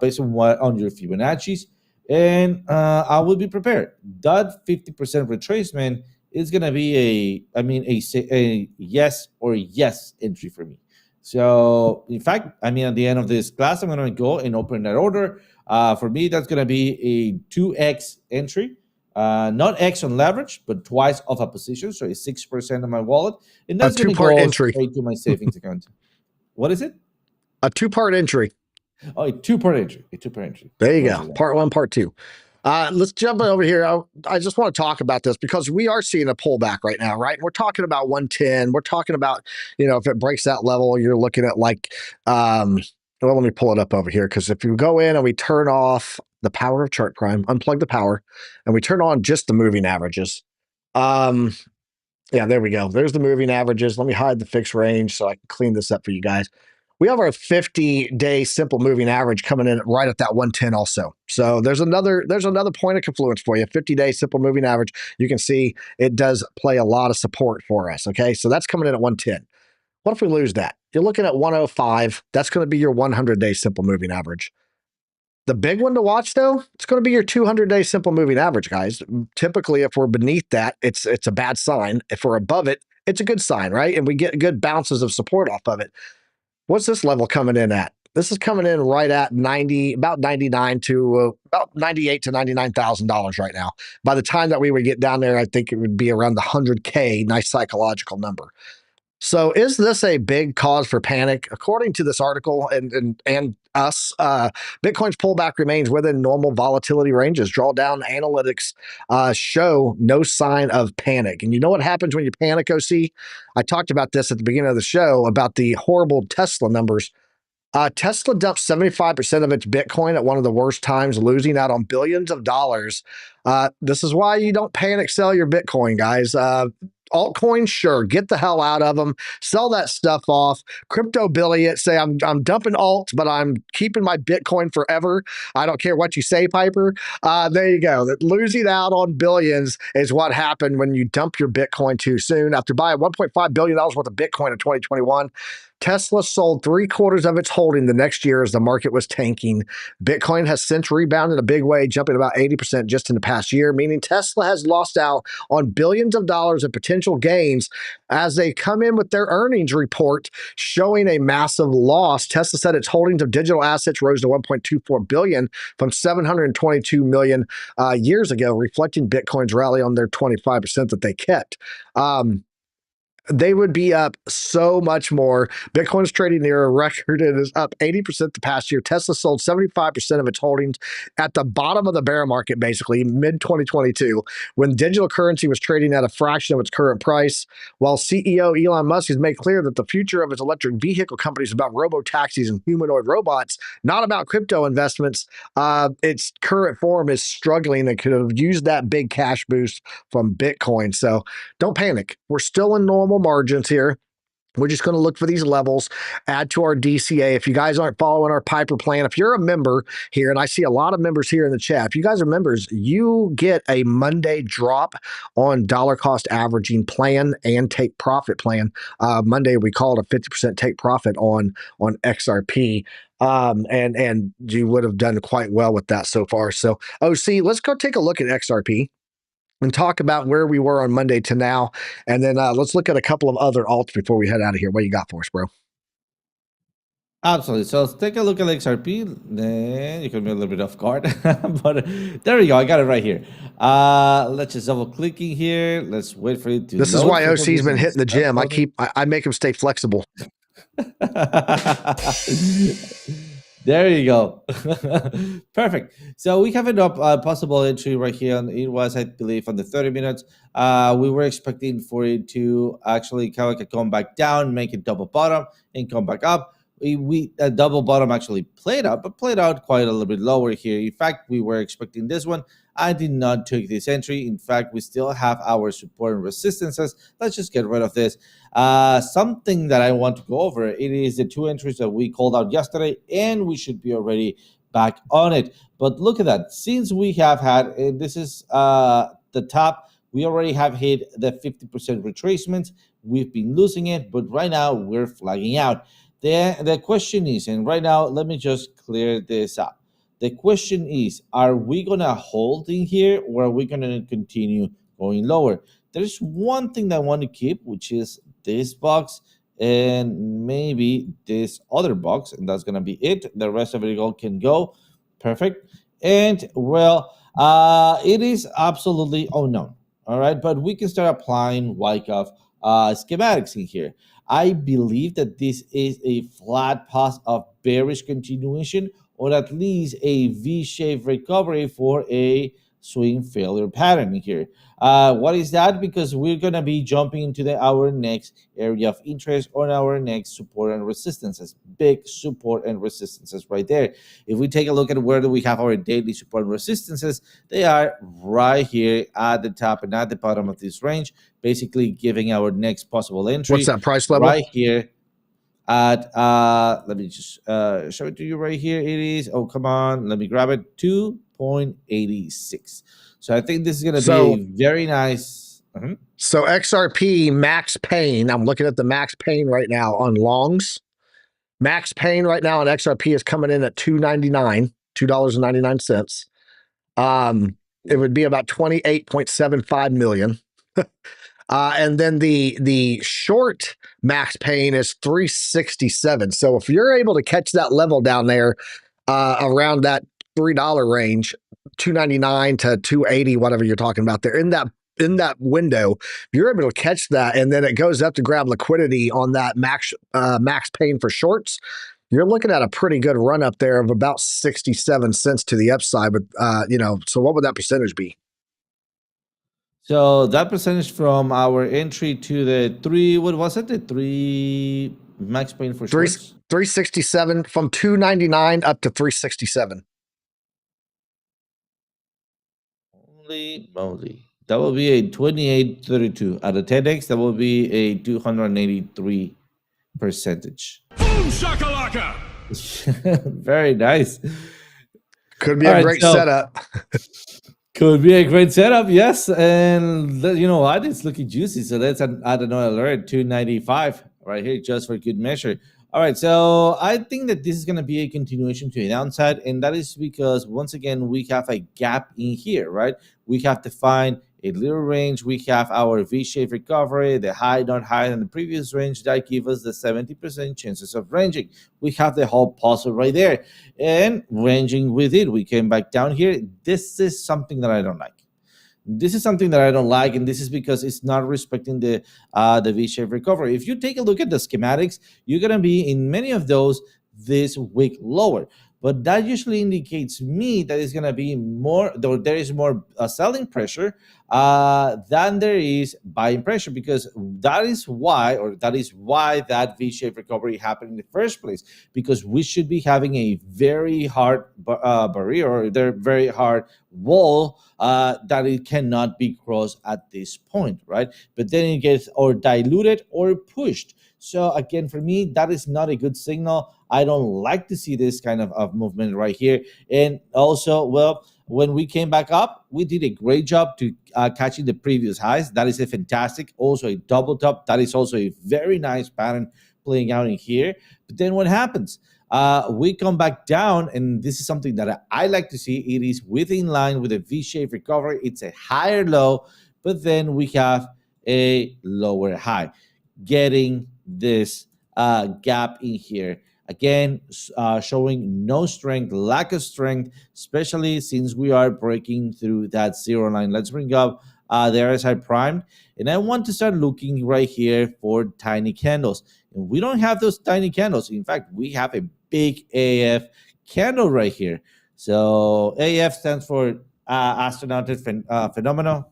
based on your Fibonacci's, and I will be prepared. That 50% retracement is going to be a yes or yes entry for me. So, in fact, I mean, at the end of this class, I'm going to go and open that order. For me, that's going to be a 2x entry. Not X on leverage, but twice of a position, so it's 6% of my wallet, and that's going to go entry. straight to my savings account. What is it? A 2-part entry. Oh, a two-part entry. There you go. Part 1, part 2. Let's jump over here. I just want to talk about this because we are seeing a pullback right now, right? We're talking about 110. We're talking about, if it breaks that level, you're looking at like, well, let me pull it up over here, because if you go in and we turn off the power of chart prime, unplug the power, and we turn on just the moving averages. Yeah, there we go. There's the moving averages. Let me hide the fixed range so I can clean this up for you guys. We have our 50-day simple moving average coming in right at that 110 also. So there's another point of confluence for you. 50-day simple moving average. You can see it does play a lot of support for us. Okay, so that's coming in at 110. What if we lose that? You're looking at 105. That's going to be your 100-day simple moving average. The big one to watch, though, it's going to be your 200-day simple moving average, guys. Typically, if we're beneath that, it's a bad sign. If we're above it, it's a good sign, right? And we get good bounces of support off of it. What's this level coming in at? This is coming in right at about $98,000 to $99,000 right now. By the time that we would get down there, I think it would be around the 100K, nice psychological number. So is this a big cause for panic? According to this article and us, Bitcoin's pullback remains within normal volatility ranges. Drawdown analytics show no sign of panic. And you know what happens when you panic, OC? I talked about this at the beginning of the show about the horrible Tesla numbers. Tesla dumped 75% of its Bitcoin at one of the worst times, losing out on billions of dollars. This is why you don't panic sell your Bitcoin, guys. Altcoins, sure, get the hell out of them, sell that stuff off, crypto billy it, say I'm dumping alts, but I'm keeping my Bitcoin forever. I don't care what you say, Piper. There you go. That losing out on billions is what happened when you dump your Bitcoin too soon. After buying $1.5 billion worth of Bitcoin in 2021, Tesla sold 3/4 of its holding the next year as the market was tanking. Bitcoin has since rebounded in a big way, jumping about 80% just in the past year, meaning Tesla has lost out on billions of dollars in potential gains as they come in with their earnings report showing a massive loss. Tesla said its holdings of digital assets rose to $1.24 billion from $722 million years ago, reflecting Bitcoin's rally on their 25% that they kept. they would be up so much more. Bitcoin's trading near a record. It is up 80% the past year. Tesla sold 75% of its holdings at the bottom of the bear market, basically mid 2022, when digital currency was trading at a fraction of its current price. While CEO Elon Musk has made clear that the future of its electric vehicle company is about robo taxis and humanoid robots, not about crypto investments, its current form is struggling and could have used that big cash boost from Bitcoin. So don't panic. We're still in normal margins here. We're just going to look for these levels, add to our DCA. If you guys aren't following our Piper plan, if you're a member here, and I see a lot of members here in the chat, if you guys are members, you get a Monday drop on dollar cost averaging plan and take profit plan. Monday, we called a 50% take profit on XRP. And you would have done quite well with that so far. So, OC, let's go take a look at XRP and talk about where we were on Monday to now. And then let's look at a couple of other alts before we head out of here. What you got for us, bro? Absolutely. So let's take a look at XRP. Then you can be a little bit off guard, but there we go. I got it right here. Let's just double clicking here. Let's wait for it to. This is why OC's been hitting the gym. I make him stay flexible. There you go. Perfect. So we have a possible entry right here. It was, I believe, on the 30 minutes. We were expecting for it to actually kind of come back down, make a double bottom, and come back up. We double bottom actually played out, but played out quite a little bit lower here. In fact, we were expecting this one. I did not take this entry. In fact, we still have our support and resistances. Let's just get rid of this. Something that I want to go over, it is the two entries that we called out yesterday, and we should be already back on it. But look at that. Since we have had, and this is the top, we already have hit the 50% retracement. We've been losing it, but right now we're flagging out. The question is, and right now, let me just clear this up. The question is, are we going to hold in here or are we going to continue going lower? There's one thing that I want to keep, which is this box and maybe this other box, and that's going to be it. The rest of it all can go. Perfect. And, well, it is absolutely unknown. All right, but we can start applying Wyckoff schematics in here. I believe that this is a flat path of bearish continuation, or at least a V-shaped recovery for a swing failure pattern here. What is that? Because we're going to be jumping into our next area of interest on our next support and resistances. Big support and resistances right there. If we take a look at where do we have our daily support and resistances, they are right here at the top and at the bottom of this range, basically giving our next possible entry. What's that price level? Right here at, let me just show it to you right here. It is, oh, come on, let me grab it, 2.86. So I think this is going to be a very nice. So XRP max pain, I'm looking at the max pain right now on longs. Max pain right now on XRP is coming in at $2.99, $2.99. It would be about 28.75 million. And then the short max pain is 367. So if you're able to catch that level down there around that $3 range, 299 to 280, whatever you're talking about there, in that window, you're able to catch that, and then it goes up to grab liquidity on that max pain for shorts. You're looking at a pretty good run up there of about 67 cents to the upside. But so what would that percentage be? So that percentage from our entry to the what was it? The 3 max pain for shorts? 367 from 299 up to 367. Holy moly. That will be a 28.32. At a 10x, that will be a 283 percentage. Boom shakalaka! Very nice. Could be a great setup. Could be a great setup, yes. And you know what? It's looking juicy. So let's add another alert, 295 right here, just for good measure. All right, so I think that this is going to be a continuation to the downside, and that is because, once again, we have a gap in here, right? We have to find a little range. We have our V-shaped recovery, the high not higher than the previous range. That gives us the 70% chances of ranging. We have the whole puzzle right there, and ranging with it. We came back down here. This is something that I don't like. This is something that I don't like, and this is because it's not respecting the V-shaped recovery. If you take a look at the schematics, you're gonna be in many of those this week lower. But that usually indicates me that it's gonna be more, though there is more selling pressure than there is buying pressure, because that is why that V-shaped recovery happened in the first place. Because we should be having a very hard barrier, or their very hard wall that it cannot be crossed at this point, right? But then it gets or diluted or pushed. So again, for me, that is not a good signal. I don't like to see this kind of movement right here. And also, well, when we came back up, we did a great job to catching the previous highs. That is a fantastic. Also a double top. That is also a very nice pattern playing out in here. But then what happens? We come back down, and this is something that I like to see. It is within line with a V-shaped recovery. It's a higher low, but then we have a lower high, getting this gap in here. Again, showing no strength, lack of strength, especially since we are breaking through that zero line. Let's bring up the RSI primed. And I want to start looking right here for tiny candles. And we don't have those tiny candles. In fact, we have a big AF candle right here. So AF stands for astronautic phenomenon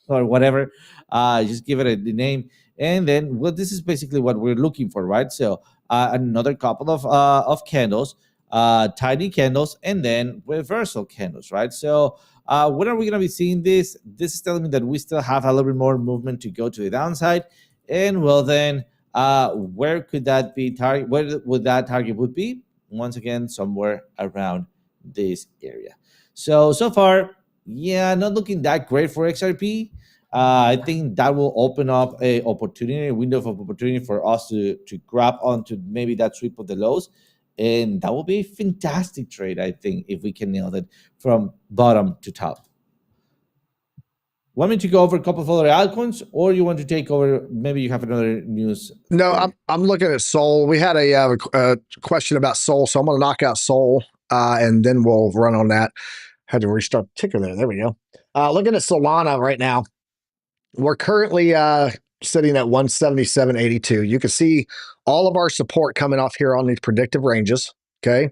or whatever. Just give it a name. And then, well, this is basically what we're looking for, right? So another couple of candles, tiny candles, and then reversal candles, right? So when are we going to be seeing this? This is telling me that we still have a little bit more movement to go to the downside. And well, then where could that be target? Where would that target would be? Once again, somewhere around this area. So far, yeah, not looking that great for XRP. I think that will open up a window of opportunity for us to grab onto maybe that sweep of the lows, and that will be a fantastic trade, I think, if we can nail it from bottom to top. Want me to go over a couple of other altcoins, or you want to take over? Maybe you have another news. No, I'm looking at Sol. We had a question about Sol, so I'm going to knock out Sol, and then we'll run on that. Had to restart the ticker there. There we go. Looking at Solana right now. We're currently sitting at 177.82. You can see all of our support coming off here on these predictive ranges. Okay,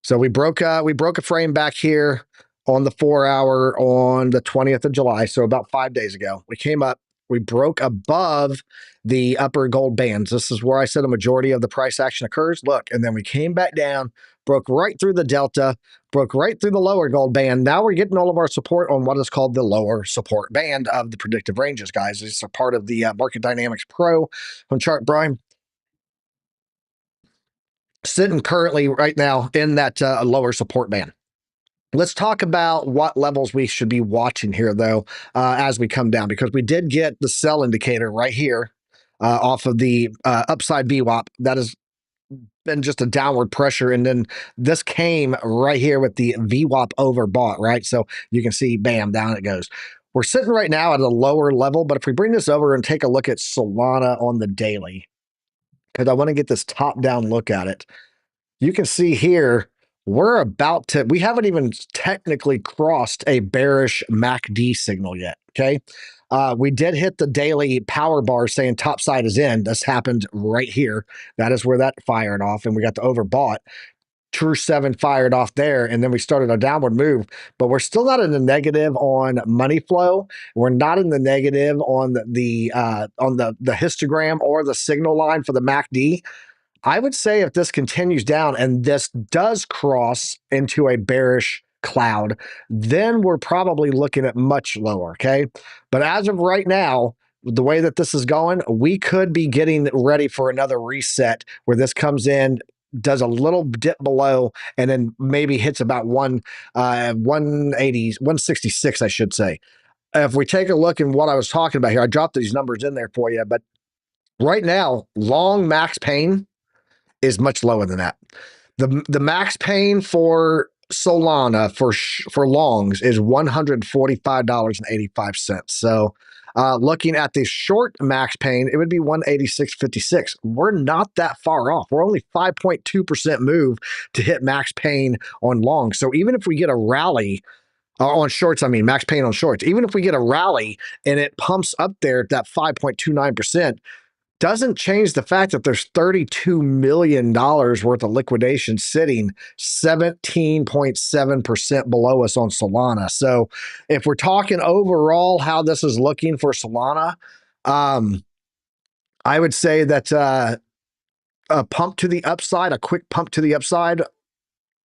so we broke a frame back here on the 4 hour on the 20th of July. So about 5 days ago, we came up. We broke above the upper gold bands. This is where I said a majority of the price action occurs. Look, and then we came back down, broke right through the delta, broke right through the lower gold band. Now we're getting all of our support on what is called the lower support band of the predictive ranges, guys. It's a part of the Market Dynamics Pro on Chart Prime. Sitting currently right now in that lower support band. Let's talk about what levels we should be watching here, though, as we come down, because we did get the sell indicator right here off of the upside VWAP. That has been just a downward pressure. And then this came right here with the VWAP overbought, right? So you can see, bam, down it goes. We're sitting right now at a lower level, but if we bring this over and take a look at Solana on the daily, because I want to get this top-down look at it, you can see here, we haven't even technically crossed a bearish MACD signal yet, okay? We did hit the daily power bar saying top side is in. This happened right here. That is where that fired off, and we got the overbought. True 7 fired off there, and then we started a downward move, but we're still not in the negative on money flow. We're not in the negative on the histogram or the signal line for the MACD. I would say if this continues down and this does cross into a bearish cloud, then we're probably looking at much lower, okay? But as of right now, the way that this is going, we could be getting ready for another reset where this comes in, does a little dip below, and then maybe hits about 180, 166, I should say. If we take a look at what I was talking about here, I dropped these numbers in there for you, but right now, long max pain is much lower than that. The max pain for Solana for longs is $145.85. So looking at the short max pain, it would be 186.56. We're not that far off. We're only 5.2% move to hit max pain on long. So even if we get a rally On shorts, I mean, max pain on shorts. Even if we get a rally and it pumps up there at that 5.29%, doesn't change the fact that there's $32 million worth of liquidation sitting 17.7% below us on Solana. So if we're talking overall how this is looking for Solana, I would say that a pump to the upside, a quick pump to the upside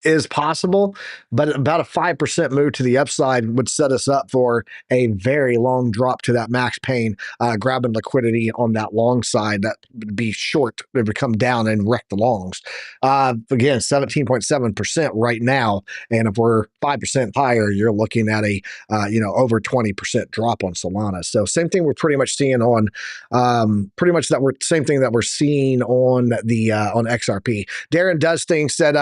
is possible, but about a 5% move to the upside would set us up for a very long drop to that max pain, grabbing liquidity on that long side. That would be short. It would come down and wreck the longs. Again, 17.7% right now. And if we're 5% higher, you're looking at a, over 20% drop on Solana. So same thing we're pretty much seeing on, same thing that we're seeing on the, on XRP. Darren Does Things said,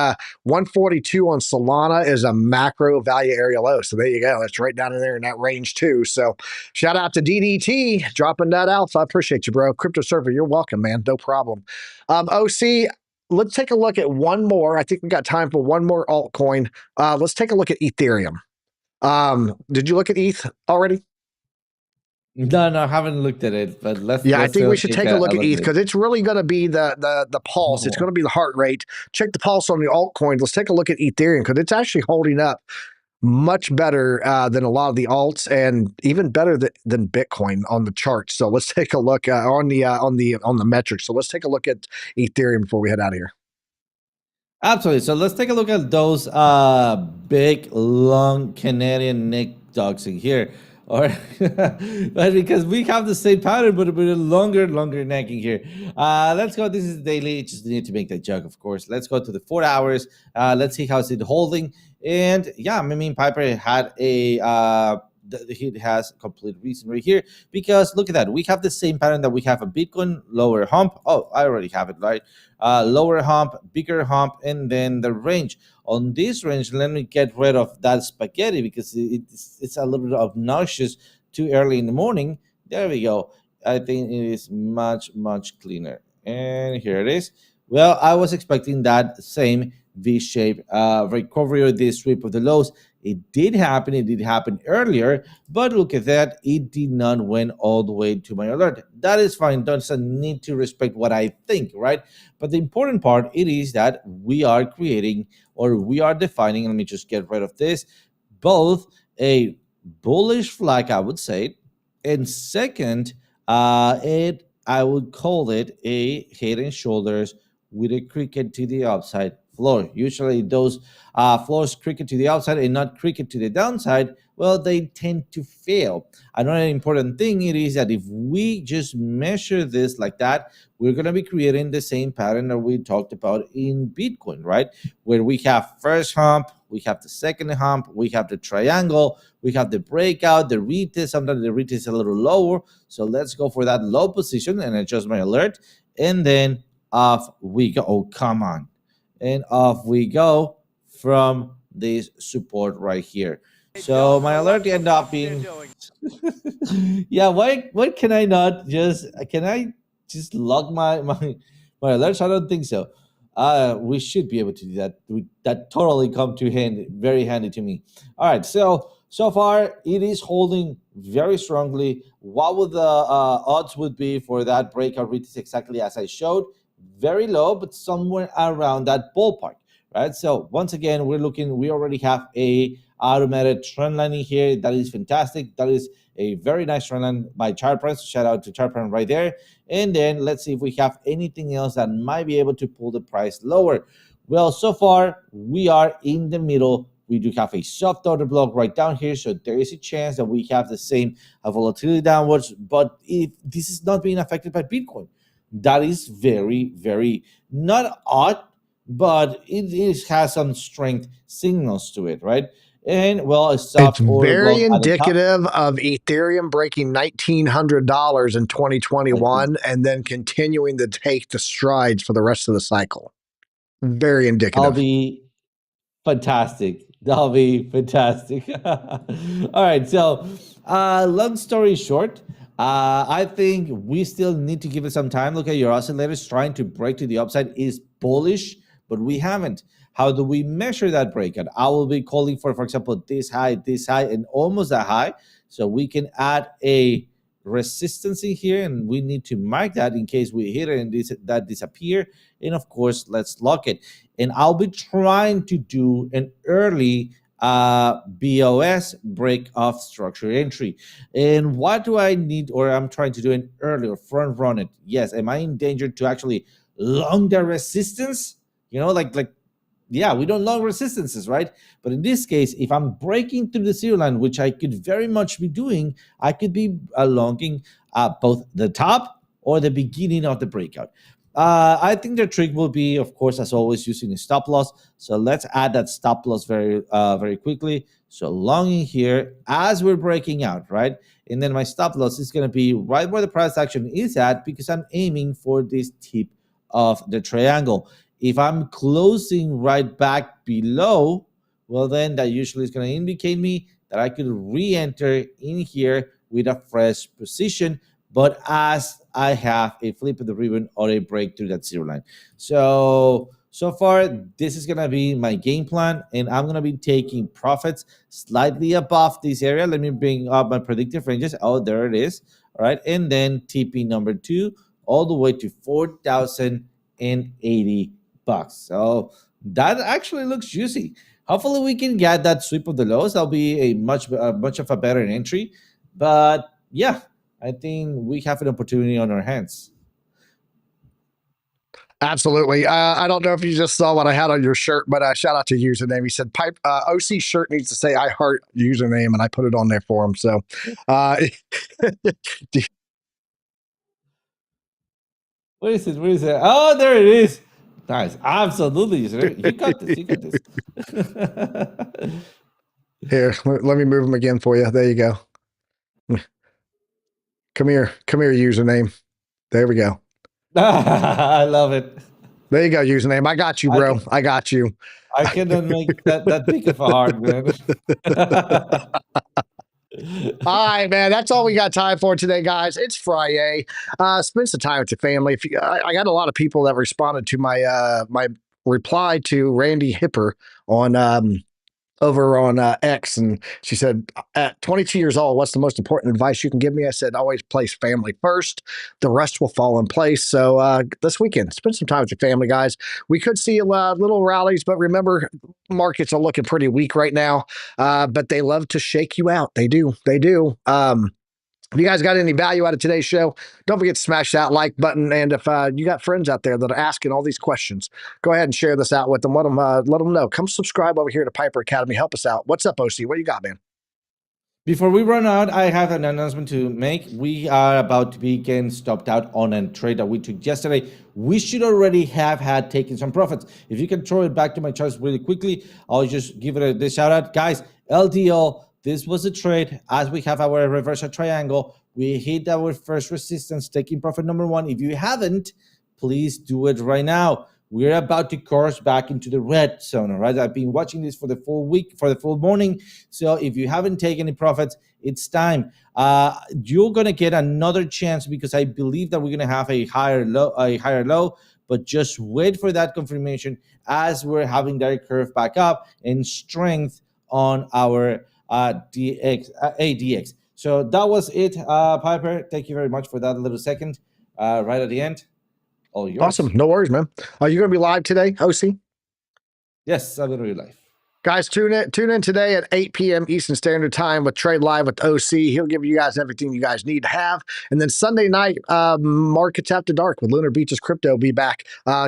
142 on Solana is a macro value area low. So there you go. It's right down in there in that range too. So shout out to DDT dropping that alpha. I appreciate you, bro. Crypto Surfer, you're welcome, man. No problem. OC, let's take a look at one more. I think we got time for one more altcoin. Let's take a look at Ethereum. Did you look at ETH already? No, I haven't looked at it, but let's. Yeah, let's I think we should take a look at ETH it. because it's really going to be the pulse. It's going to be the heart rate. Check the pulse on the altcoins. Let's take a look at Ethereum because it's actually holding up much better than a lot of the alts, and even better than Bitcoin on the chart. So let's take a look on the metrics. So let's take a look at Ethereum before we head out of here. Absolutely. So let's take a look at those big, long Canadian neck dogs in here. Or but because we have the same pattern, but with a longer necking here. Let's go. This is daily. Just need to make that joke, of course. Let's go to the 4 hours. Let's see how's it holding. And yeah, I mean, Piper had a it has complete reason right here, because look at that. We have the same pattern that we have a Bitcoin lower hump. Oh, I already have it right. Lower hump, bigger hump, and then the range. On this range, let me get rid of that spaghetti because it's a little bit obnoxious too early in the morning. There we go. I think it is much cleaner. And here it is. Well, I was expecting that same V-shape recovery or this sweep of the lows. It did happen. It did happen earlier, but look at that. It did not went all the way to my alert. That is fine. Doesn't need to respect what I think, right? But the important part, it is that we are creating, or we are defining, let me just get rid of this, both a bullish flag, I would say, and second, I would call it a head and shoulders with a cricket to the upside floor. Usually those floors cricket to the outside and not cricket to the downside, well, they tend to fail. Another important thing it is that if we just measure this like that, we're going to be creating the same pattern that we talked about in Bitcoin, right? Where we have first hump, we have the second hump, we have the triangle, we have the breakout, the retest. Sometimes the retest is a little lower. So let's go for that low position and adjust my alert. And then off we go. Oh, come on. And off we go from this support right here. So my alert ended up being yeah, why can I not just log my alerts? I don't think so. We should be able to do that. That totally come to hand, very handy to me. All right, so far it is holding very strongly. What would the odds would be for that breakout retest? Exactly as I showed, very low, but somewhere around that ballpark, right? So once again, we already have a automated trend line here. That is fantastic. That is a very nice trend line by Chartpress. Shout out to Chartpress right there. And then let's see if we have anything else that might be able to pull the price lower. Well, so far we are in the middle. We do have a soft order block right down here, so there is a chance that we have the same volatility downwards. But if this is not being affected by Bitcoin, that is very, very not odd, but it has some strength signals to it, right? And well, it's very indicative of Ethereum breaking $1,900 in 2021 and then continuing to take the strides for the rest of the cycle. Very indicative. That'll be fantastic. All right, so long story short, I think we still need to give it some time. Look at your oscillators trying to break to the upside is bullish, but we haven't. How do we measure that breakout? I will be calling for example, this high, and almost that high. So we can add a resistance in here, and we need to mark that in case we hit it and that disappear. And of course, let's lock it. And I'll be trying to do an early BOS break of structure entry. And what do I need, or I'm trying to do an earlier front run it? Yes, am I in danger to actually long the resistance? Like yeah, we don't long resistances, right? But in this case, if I'm breaking through the zero line, which I could very much be doing, I could be longing both the top or the beginning of the breakout. I think the trick will be, of course, as always, using a stop loss. So let's add that stop loss very quickly. So longing here as we're breaking out, right? And then my stop loss is going to be right where the price action is at, because I'm aiming for this tip of the triangle. If I'm closing right back below, well, then that usually is going to indicate me that I could re-enter in here with a fresh position, but as I have a flip of the ribbon or a break through that zero line. So far, this is going to be my game plan, and I'm going to be taking profits slightly above this area. Let me bring up my predictive ranges. Oh, there it is. All right. And then TP number 2 all the way to 4,080 bucks. So that actually looks juicy. Hopefully we can get that sweep of the lows. That'll be a much of a better entry. But yeah, I think we have an opportunity on our hands. Absolutely. I don't know if you just saw what I had on your shirt, but shout out to username. He said, "Pipe OC shirt needs to say I heart username," and I put it on there for him. So, Where is it? Oh, there it is. Nice. Absolutely. You got this. here, let me move him again for you. There you go. Come here, username. There we go. I love it. There you go, username. I got you, bro. I got you. I cannot make that big of a heart, man. All right, man. That's all we got time for today, guys. It's Friday. Spend some time with your family. If you, I got a lot of people that responded to my reply to Randy Hipper on over on X, and she said, "At 22 years old, what's the most important advice you can give me?" I said, "Always place family first. The rest will fall in place." So this weekend, spend some time with your family, guys. We could see little rallies, but remember, markets are looking pretty weak right now. But they love to shake you out. They do. If you guys got any value out of today's show, don't forget to smash that like button. And if you got friends out there that are asking all these questions, go ahead and share this out with them. Let them know. Come subscribe over here to Piper Academy. Help us out. What's up, OC? What you got, man? Before we run out, I have an announcement to make. We are about to be getting stopped out on a trade that we took yesterday. We should already have had taken some profits. If you can throw it back to my charts really quickly, I'll just give it this shout out. Guys, LDL. This was a trade. As we have our reversal triangle, we hit our first resistance, taking profit number 1. If you haven't, please do it right now. We're about to course back into the red zone, all right? I've been watching this for the full week, for the full morning. So if you haven't taken any profits, it's time. You're going to get another chance, because I believe that we're going to have a higher low, but just wait for that confirmation as we're having that curve back up and strength on our ADX. So that was it, Piper. Thank you very much for that little second right at the end. All yours. Awesome. No worries, man. Are you going to be live today, OC? Yes, I'm going to be live. Guys, tune in today at 8 p.m. Eastern Standard Time with Trade Live with OC. He'll give you guys everything you guys need to have. And then Sunday night, Markets After Dark with Lunar Beaches Crypto will be back,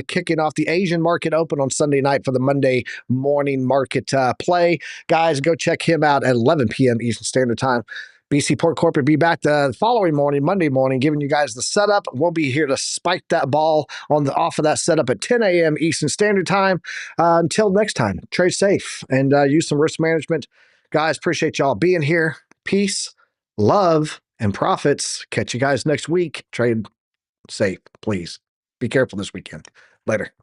kicking off the Asian market open on Sunday night for the Monday morning market play. Guys, go check him out at 11 p.m. Eastern Standard Time. BC Port Corporate be back the following morning, Monday morning, giving you guys the setup. We'll be here to spike that ball off of that setup at 10 a.m. Eastern Standard Time. Until next time, trade safe and use some risk management. Guys, appreciate y'all being here. Peace, love, and profits. Catch you guys next week. Trade safe, please. Be careful this weekend. Later.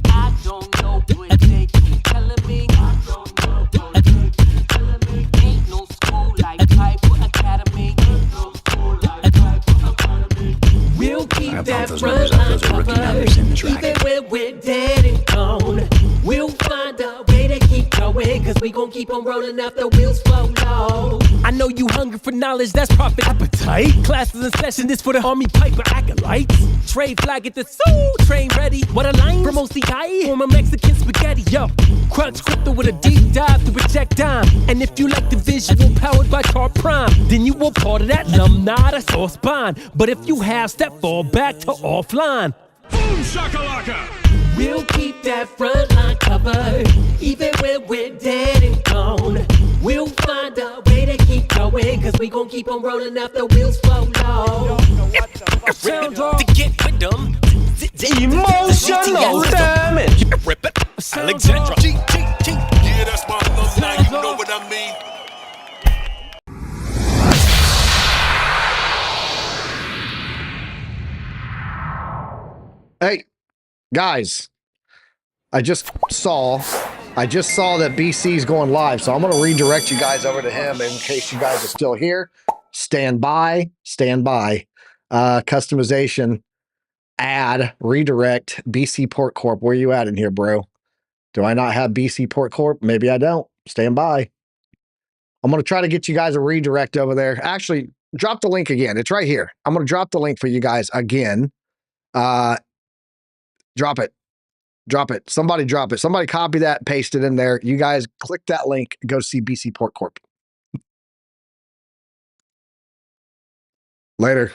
I don't know what they keep telling me. I don't know what they keep telling me. Ain't no school like Piper Academy. We'll keep that front line covered, even when we're dead. gon' keep on rolling out the wheels flow low. I know you hungry for knowledge, that's profit appetite. Classes in session, this for the Army Piper acolytes. Trade flag at the soul train ready. What a line from OCI, form a Mexican spaghetti. Yo, crunch crypto with a deep dive to reject dime. And if you like the visual powered by Car Prime, then you will part of that alumni, that's all spine. But if you have step, fall back to offline. Boom shakalaka! We'll keep that front line covered, even when we're dead and gone. We'll find a way to keep going, cause we gon' keep on rolling out the wheels flow low. Sound off to get with them. Emotional damage! Alexandra! Yeah, that's my alumni, you know what I mean? Hey, guys, I just saw that BC's going live, so I'm going to redirect you guys over to him in case you guys are still here. Stand by. Customization, add, redirect, BC Port Corp. Where you at in here, bro? Do I not have BC Port Corp? Maybe I don't. Stand by. I'm going to try to get you guys a redirect over there. Actually, drop the link again. It's right here. I'm going to drop the link for you guys again. Drop it. Somebody drop it. Somebody copy that, paste it in there. You guys click that link, go see BC Port Corp. Later.